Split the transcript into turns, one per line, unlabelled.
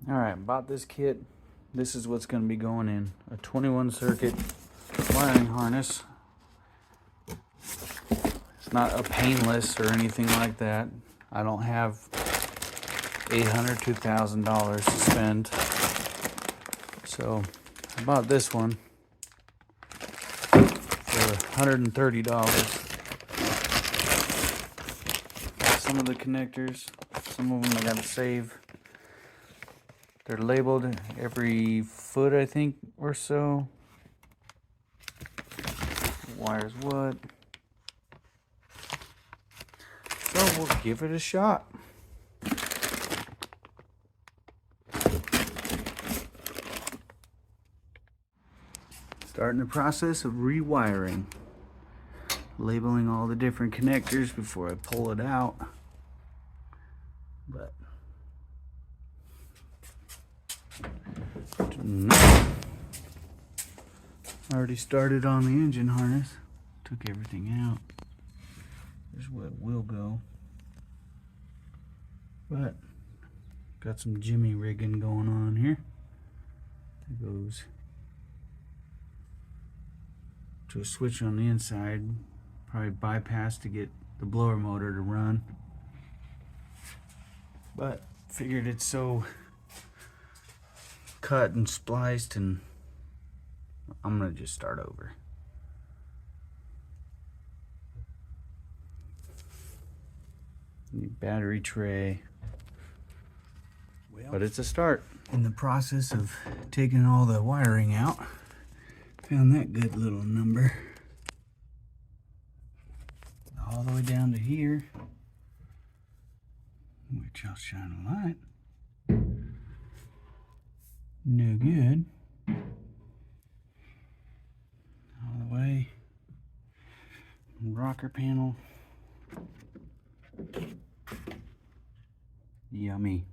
Alright, bought this kit. This is what's going to be going in. A 21 circuit wiring harness. It's not a painless or anything like that. I don't have $800 to $2,000 to spend. So I bought this one for $130. Some of the connectors, some of them I gotta save. They're labeled every foot, I think, or so. Wires what? So we'll give it a shot. Starting the process of rewiring. Labeling all the different connectors before I pull it out. But already started on the engine harness. Took everything out. There's where it will go. But got some jimmy rigging going on here. It goes to a switch on the inside. Probably bypass to get the blower motor to run. But figured it's so cut and spliced, and I'm gonna just start over. Need battery tray. But it's a start. In the process of taking all the wiring out, found that good little number. All the way down to here, which I'll shine a light. No good. All the way. Rocker panel. Yummy.